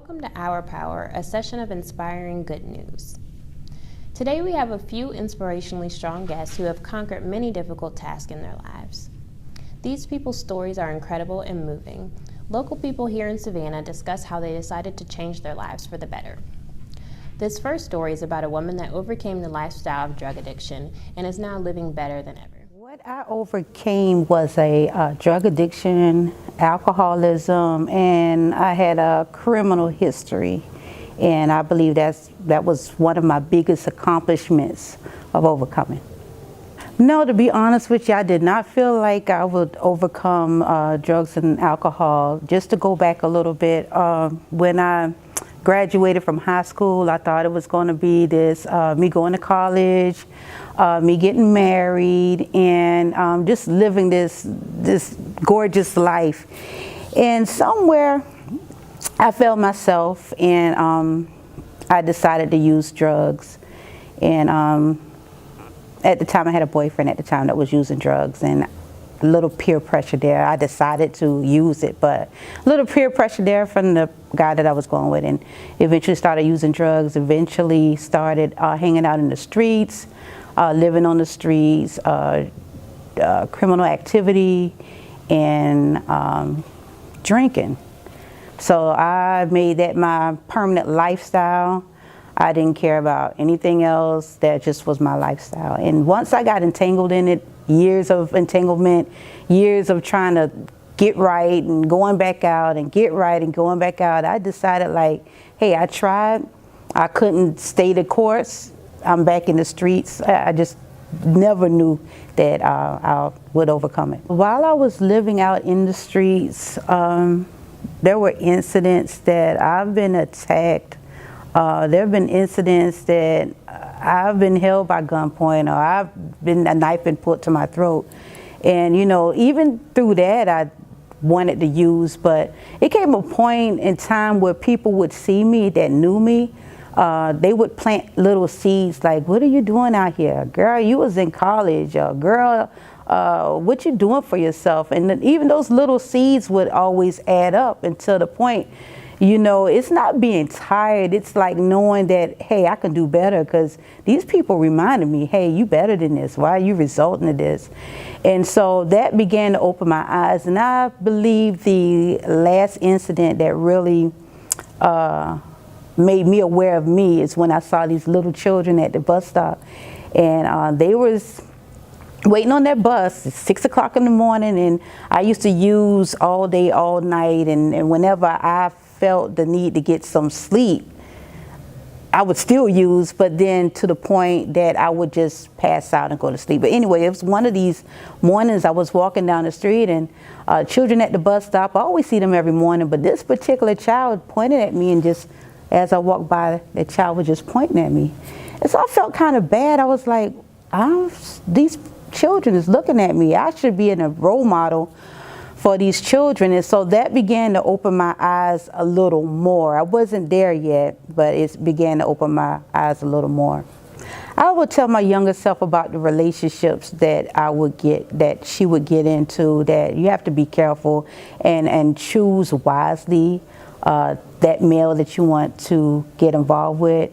Welcome to Our Power, a session of inspiring good news. Today we have a few inspirationally strong guests who have conquered many difficult tasks in their lives. These people's stories are incredible and moving. Local people here in Savannah discuss how they decided to change their lives for the better. This first story is about a woman that overcame the lifestyle of drug addiction and is now living better than ever. What I overcame was a drug addiction, alcoholism, and I had a criminal history. And I believe that was one of my biggest accomplishments of overcoming. No, to be honest with you, I did not feel like I would overcome drugs and alcohol. Just to go back a little bit, when I graduated from high school, I thought it was going to be this, me going to college, me getting married, and just living this gorgeous life. And somewhere I felt myself, and I decided to use drugs. And at the time I had a boyfriend at the time that was using drugs, and a little peer pressure there. I decided to use it, but a little peer pressure there from the guy that I was going with, and eventually started using drugs, eventually started hanging out in the streets, living on the streets, criminal activity, and drinking. So I made that my permanent lifestyle. I didn't care about anything else. That just was my lifestyle. And once I got entangled in it, years of entanglement, years of trying to get right and going back out and get right and going back out, I decided, like, hey, I tried. I couldn't stay the course. I'm back in the streets. I just never knew that I would overcome it. While I was living out in the streets, there were incidents that I've been attacked. There have been incidents that I've been held by gunpoint, or a knife been put to my throat. And you know, even through that, I wanted to use, but it came a point in time where people would see me that knew me. They would plant little seeds like, what are you doing out here? Girl, you was in college. Or girl, what you doing for yourself? And then even those little seeds would always add up until the point, you know, it's not being tired. It's like knowing that, hey, I can do better, because these people reminded me, hey, you better than this. Why are you resorting to this? And so that began to open my eyes. And I believe the last incident that really made me aware of me is when I saw these little children at the bus stop. And they was waiting on their bus. It's 6 o'clock in the morning, and I used to use all day, all night. And whenever I felt the need to get some sleep, I would still use, but then to the point that I would just pass out and go to sleep. But anyway, it was one of these mornings I was walking down the street, and children at the bus stop, I always see them every morning, but this particular child pointed at me, and just as I walked by, the child was just pointing at me. And so I felt kind of bad. I was like, these children is looking at me. I should be a role model for these children. And so that began to open my eyes a little more. I wasn't there yet, but it began to open my eyes a little more. I would tell my younger self about the relationships that that she would get into, that you have to be careful and choose wisely that male that you want to get involved with.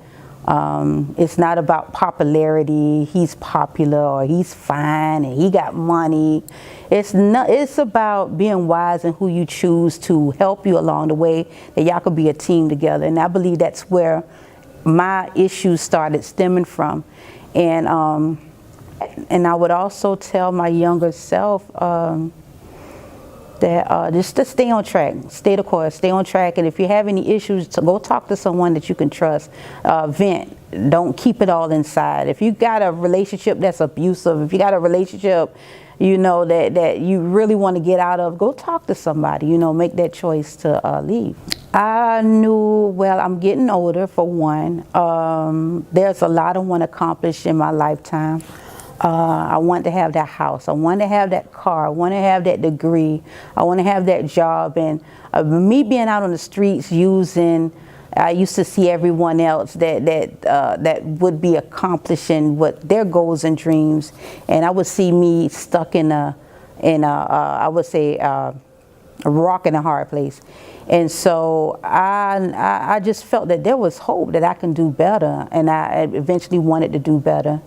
It's not about popularity. He's popular, or he's fine, and he got money. It's about being wise in who you choose to help you along the way, that y'all could be a team together. And I believe that's where my issues started stemming from. And I would also tell my younger self that just to stay on track, stay the course, stay on track. And if you have any issues, to go talk to someone that you can trust. Vent. Don't keep it all inside. If you got a relationship that's abusive, if you got a relationship, you know, that you really want to get out of, go talk to somebody, you know, make that choice to leave. I knew, well, I'm getting older, for one. There's a lot I want to accomplish in my lifetime. I want to have that house. I want to have that car. I want to have that degree. I want to have that job. And me being out on the streets using, I used to see everyone else that would be accomplishing what their goals and dreams, and I would see me stuck in a I would say a rock in a hard place. And so I just felt that there was hope that I can do better, and I eventually wanted to do better.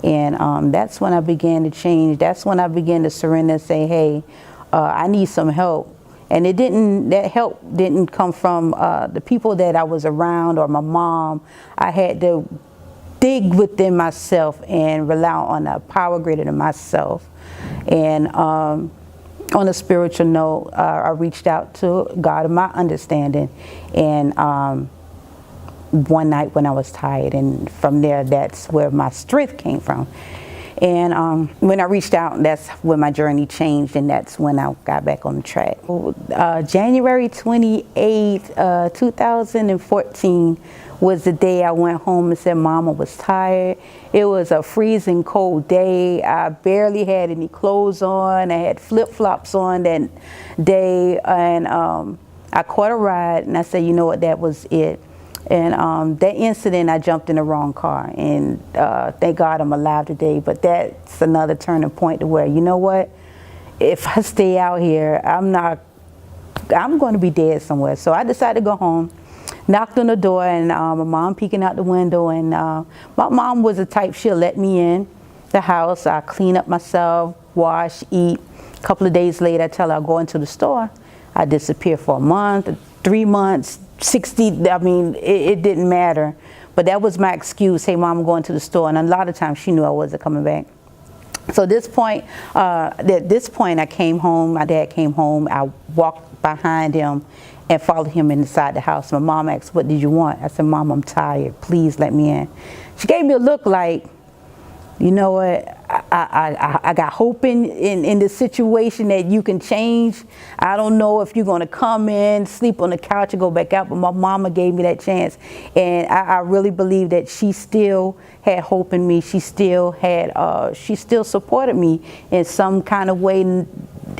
And that's when I began to change. That's when I began to surrender and say, hey, I need some help. And that help didn't come from the people that I was around or my mom. I had to dig within myself and rely on a power greater than myself. And on a spiritual note, I reached out to God of my understanding, and one night when I was tired, and from there, that's where my strength came from. And when I reached out, that's when my journey changed, and that's when I got back on the track. January 28th, 2014 was the day I went home and said Mama was tired. It was a freezing cold day. I barely had any clothes on. I had flip-flops on that day, and I caught a ride, and I said, you know what, that was it. And that incident, I jumped in the wrong car, and thank God I'm alive today. But that's another turning point to where, you know what, if I stay out here, I'm going to be dead somewhere. So I decided to go home, knocked on the door, and my mom peeking out the window, and my mom was the type, she'll let me in the house. I clean up myself, wash, eat. A couple of days later, I tell her I'll go into the store. I disappear for a month, 3 months, 60, I mean, it didn't matter. But that was my excuse. Hey, Mom, I'm going to the store. And a lot of times she knew I wasn't coming back. So at this point, I came home. My dad came home. I walked behind him and followed him inside the house. My mom asked, what did you want? I said, Mom, I'm tired. Please let me in. She gave me a look like, you know what, I got hope in the situation that you can change. I don't know if you're going to come in, sleep on the couch, and go back out, but my mama gave me that chance. And I really believe that she still had hope in me. She still supported me in some kind of way,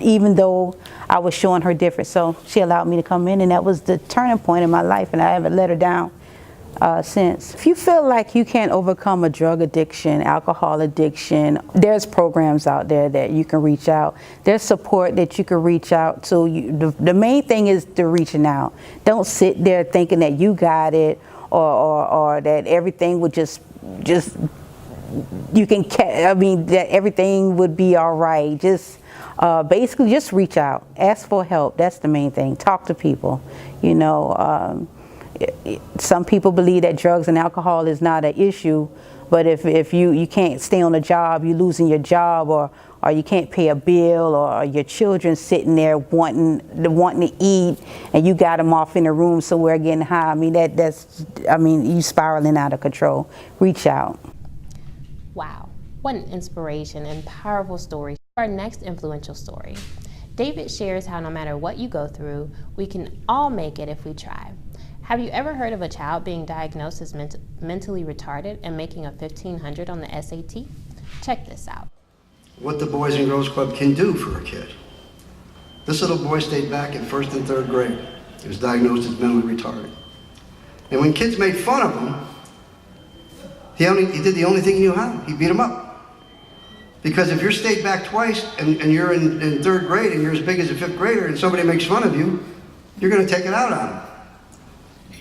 even though I was showing her different. So she allowed me to come in, and that was the turning point in my life, and I haven't let her down since. If you feel like you can't overcome a drug addiction, alcohol addiction, there's programs out there that you can reach out. There's support that you can reach out to. The main thing is the reaching out. Don't sit there thinking that you got it, or that everything would that everything would be all right. Just basically just reach out. Ask for help. That's the main thing. Talk to people. You know, some people believe that drugs and alcohol is not an issue, but if you can't stay on a job, you're losing your job, or you can't pay a bill, or your children sitting there wanting to eat, and you got them off in a room somewhere getting high. I mean, you spiraling out of control. Reach out. Wow, what an inspiration and powerful story. Our next influential story. David shares how no matter what you go through, we can all make it if we try. Have you ever heard of a child being diagnosed as mentally retarded and making a 1500 on the SAT? Check this out. What the Boys and Girls Club can do for a kid. This little boy stayed back in 1st and 3rd grade. He was diagnosed as mentally retarded. And when kids made fun of him, he did the only thing he knew how. He beat them up. Because if you're stayed back twice and you're in 3rd grade and you're as big as a 5th grader and somebody makes fun of you, you're going to take it out on them.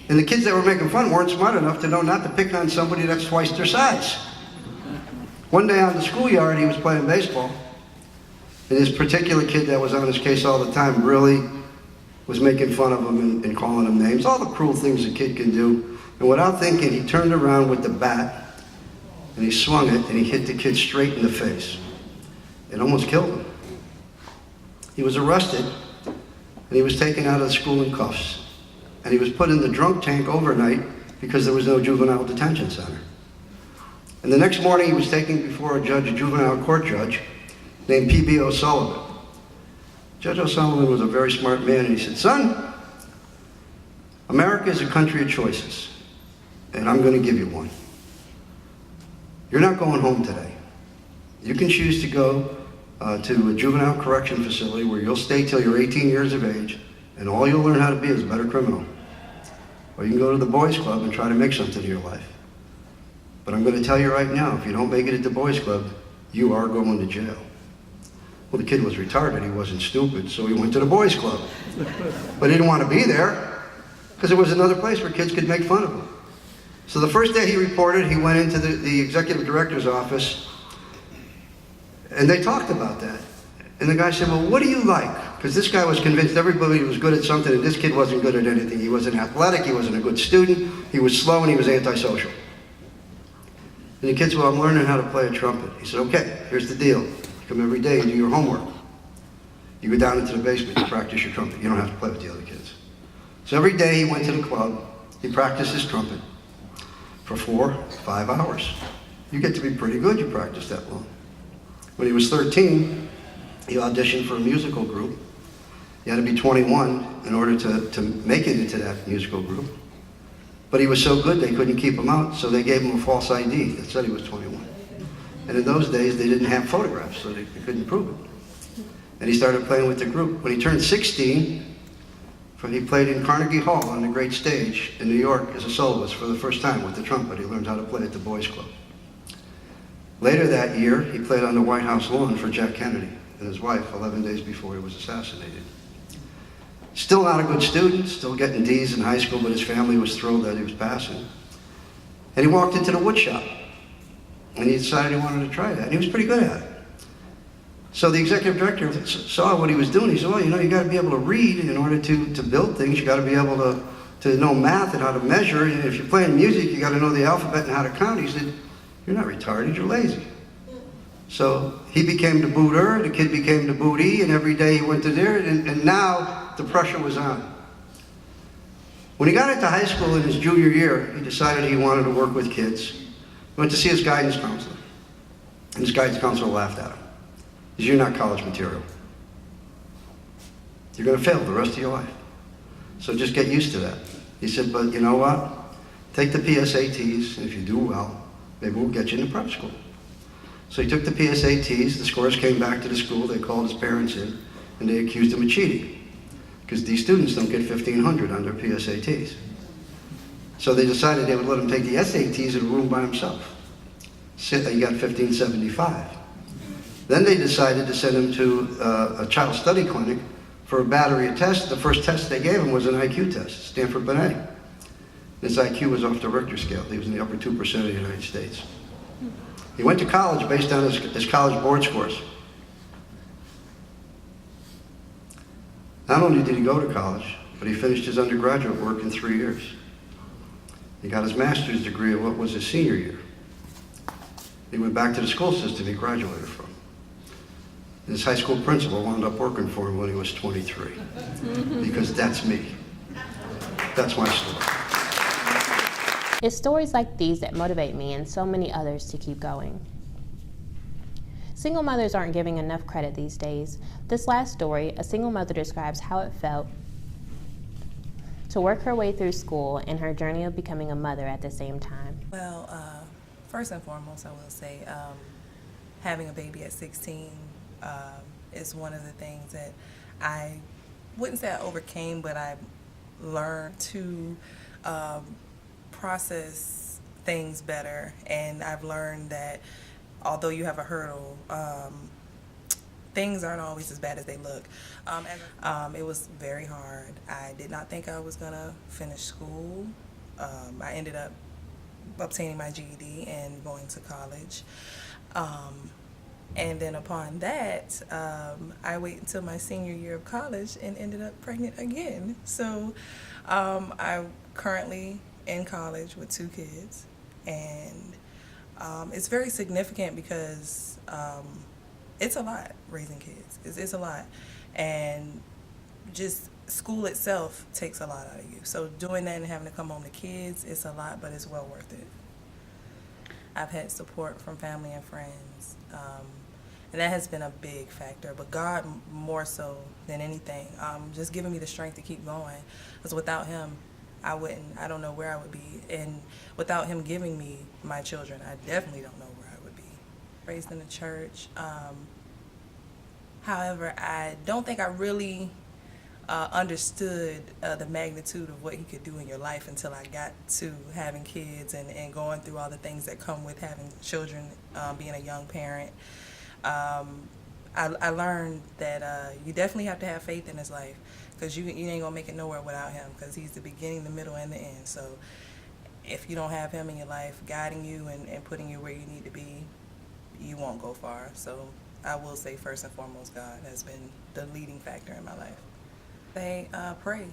And the kids that were making fun weren't smart enough to know not to pick on somebody that's twice their size. One day out in the schoolyard, he was playing baseball. And this particular kid that was on his case all the time really was making fun of him and calling him names, all the cruel things a kid can do. And without thinking, he turned around with the bat, and he swung it, and he hit the kid straight in the face. It almost killed him. He was arrested, and he was taken out of the school in cuffs. And he was put in the drunk tank overnight because there was no juvenile detention center. And the next morning he was taken before a juvenile court judge named P.B. O'Sullivan. Judge O'Sullivan was a very smart man, and he said, son, America is a country of choices, and I'm going to give you one. You're not going home today. You can choose to go to a juvenile correction facility where you'll stay till you're 18 years of age, and all you'll learn how to be is a better criminal. Or you can go to the boys club and try to make something of your life. But I'm going to tell you right now, if you don't make it at the boys club, you are going to jail. Well, the kid was retarded, he wasn't stupid, so he went to the boys club. But he didn't want to be there, because it was another place where kids could make fun of him. So the first day he reported, he went into the executive director's office, and they talked about that. And the guy said, well, what do you like? Because this guy was convinced everybody was good at something, and this kid wasn't good at anything. He wasn't athletic, he wasn't a good student, he was slow, and he was antisocial. And the kid said, well, I'm learning how to play a trumpet. He said, okay, here's the deal. You come every day and do your homework. You go down into the basement, you practice your trumpet. You don't have to play with the other kids. So every day he went to the club, he practiced his trumpet for 4 or 5 hours. You get to be pretty good, you practice that long. When he was 13, he auditioned for a musical group. He had to be 21 in order to make it into that musical group. But he was so good they couldn't keep him out, so they gave him a false ID that said he was 21. And in those days, they didn't have photographs, so they couldn't prove it. And he started playing with the group. When he turned 16, he played in Carnegie Hall on the great stage in New York as a soloist for the first time with the trumpet. He learned how to play at the Boys Club. Later that year, he played on the White House lawn for Jack Kennedy and his wife 11 days before he was assassinated. Still not a good student, still getting D's in high school, but his family was thrilled that he was passing. And he walked into the wood shop, and he decided he wanted to try that, and he was pretty good at it. So the executive director saw what he was doing. He said, well, you got to be able to read in order to build things. You got to be able to know math and how to measure. And if you're playing music, you got to know the alphabet and how to count. He said, you're not retarded, you're lazy. So he became the booter, the kid became the bootee, and every day he went to there, and now the pressure was on. When he got into high school in his junior year, he decided he wanted to work with kids. He went to see his guidance counselor, and his guidance counselor laughed at him. He said, you're not college material. You're going to fail the rest of your life. So just get used to that. He said, but you know what? Take the PSATs, and if you do well, maybe we'll get you into prep school. So he took the PSATs, the scores came back to the school, they called his parents in, and they accused him of cheating. Because these students don't get 1,500 on their PSATs. So they decided they would let him take the SATs in a room by himself. He got 1,575. Then they decided to send him to a child study clinic for a battery of tests. The first test they gave him was an IQ test, Stanford-Binet. His IQ was off the Richter scale. He was in the upper 2% of the United States. He went to college based on his college board scores. Not only did he go to college, but he finished his undergraduate work in 3 years. He got his master's degree at what was his senior year. He went back to the school system he graduated from. His high school principal wound up working for him when he was 23. Because that's me. That's my story. It's stories like these that motivate me and so many others to keep going. Single mothers aren't giving enough credit these days. This last story, a single mother describes how it felt to work her way through school and her journey of becoming a mother at the same time. Well, first and foremost, I will say having a baby at 16 is one of the things that I wouldn't say I overcame, but I learned to process things better. And I've learned that although you have a hurdle, things aren't always as bad as they look. It was very hard. I did not think I was gonna finish school. I ended up obtaining my GED and going to college. And then upon that, I waited until my senior year of college and ended up pregnant again. So I'm currently in college with 2 kids, and it's very significant because it's a lot raising kids. It's a lot, and just school itself takes a lot out of you. So doing that and having to come home to kids, it's a lot, but it's well worth it. I've had support from family and friends, and that has been a big factor, but God more so than anything, just giving me the strength to keep going, because without him, I don't know where I would be, and without him giving me my children, I definitely don't know where I would be. Raised in the church, however, I don't think I really understood the magnitude of what he could do in your life until I got to having kids and going through all the things that come with having children, being a young parent. I learned that you definitely have to have faith in his life, because you ain't gonna make it nowhere without him, because he's the beginning, the middle, and the end. So if you don't have him in your life guiding you and putting you where you need to be, you won't go far. So I will say, first and foremost, God has been the leading factor in my life. They pray,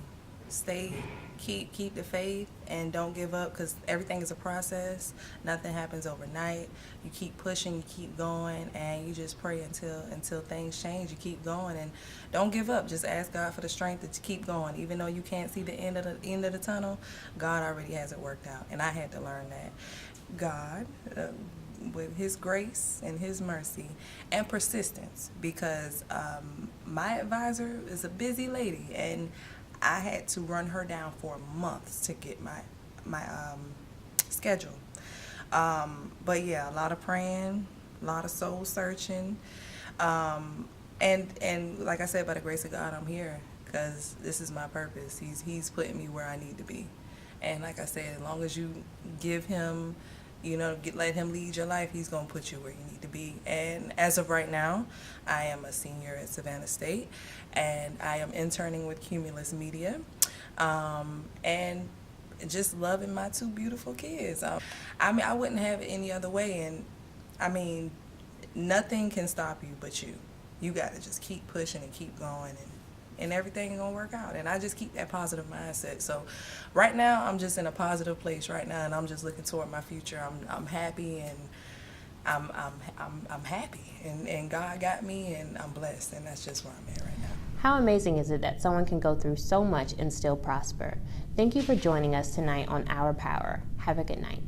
keep the faith, and don't give up, because everything is a process. Nothing happens overnight. You keep pushing, you keep going, and you just pray until things change. You keep going, and don't give up. Just ask God for the strength to keep going, even though you can't see the end of the tunnel. God already has it worked out, and I had to learn that. God, with his grace and his mercy and persistence, because my advisor is a busy lady, and I had to run her down for months to get my schedule. But yeah, a lot of praying, a lot of soul searching, and like I said, by the grace of God, I'm here because this is my purpose. He's putting me where I need to be, and like I said, as long as you give him, let him lead your life, he's going to put you where you need to be. And as of right now, I am a senior at Savannah State, and I am interning with Cumulus Media, and just loving my two beautiful kids. I wouldn't have it any other way, and nothing can stop you but you. You got to just keep pushing and keep going, and everything is gonna work out. And I just keep that positive mindset. So right now I'm just in a positive place right now, and I'm just looking toward my future. I'm happy, and I'm happy, and God got me, and I'm blessed, and that's just where I'm at right now. How amazing is it that someone can go through so much and still prosper? Thank you for joining us tonight on Our Power. Have a good night.